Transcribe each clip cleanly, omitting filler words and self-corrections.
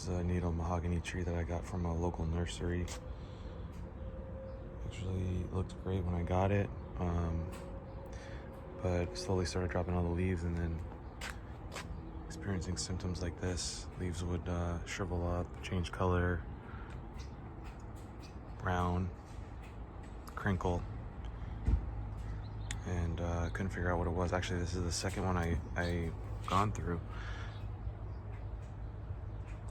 This is a natal mahogany tree that I got from a local nursery. Actually looked great when I got it, but slowly started dropping all the leaves and then experiencing symptoms like this. Leaves would shrivel up, change color, brown, crinkle, and couldn't figure out what it was. Actually, this is the second one I gone through.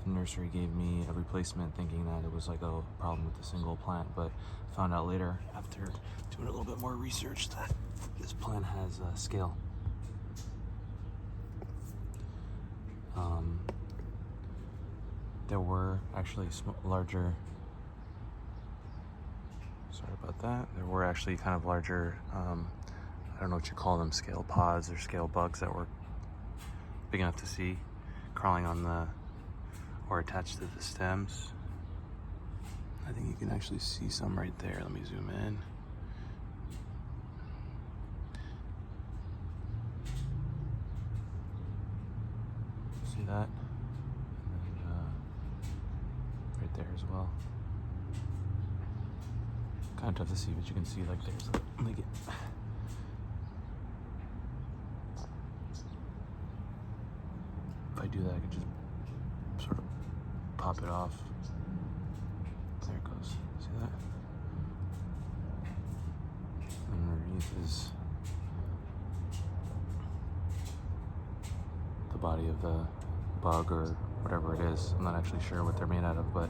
The nursery gave me a replacement thinking that it was like a problem with the single plant, but found out later after doing a little bit more research that this plant has a scale. There were actually larger, sorry about that, there were actually kind of larger, I don't know what you call them, scale pods or scale bugs that were big enough to see crawling on the, or attached to the stems. I think you can actually see some right there. Let me zoom in. See that? And right there as well. Kind of tough to see, but you can see like there's a, let me get, if I do that, I can just sort of pop it off. There it goes. See that? And underneath is the body of the bug or whatever it is. I'm not actually sure what they're made out of, but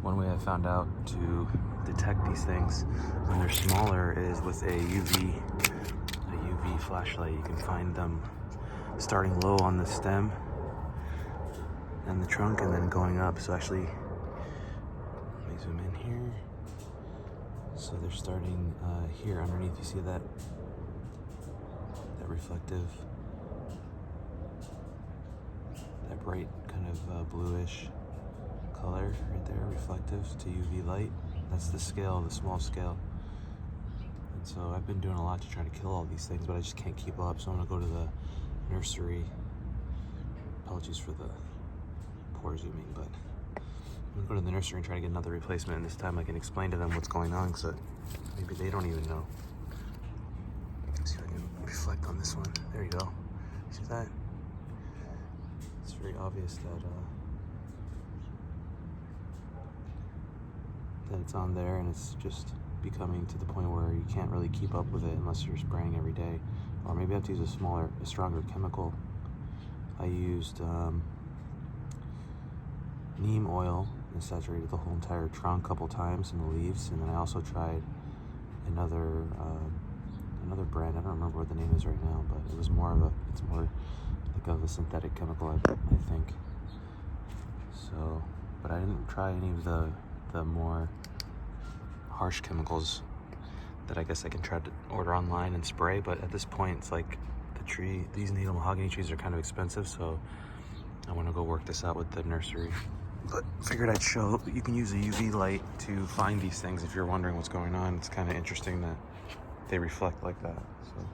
one way I found out to detect these things when they're smaller is with a UV flashlight. You can find them starting low on the stem and the trunk and then going up. So actually, let me zoom in here. So they're starting here underneath. You see that reflective, that bright kind of bluish color right there, reflective to UV light. That's the scale, the small scale. And so I've been doing a lot to try to kill all these things, but I just can't keep up. So I'm gonna go to the nursery. Apologies for the poor zooming, but I'm gonna go to the nursery and try to get another replacement, and this time I can explain to them what's going on, because maybe they don't even know. Let's see if I can reflect on this one. There you go. See that? It's very obvious that it's on there, and it's just becoming to the point where you can't really keep up with it unless you're spraying every day. Or maybe I have to use a stronger chemical. I used neem oil and saturated the whole entire trunk a couple times and the leaves, and then I also tried another brand. I don't remember what the name is right now, but it was more like of a synthetic chemical, I think. So, but I didn't try any of the more harsh chemicals that I guess I can try to order online and spray. But at this point, it's like these natal mahogany trees are kind of expensive, so I want to go work this out with the nursery. But figured I'd show you can use a UV light to find these things if you're wondering what's going on. It's kind of interesting that they reflect like that. So.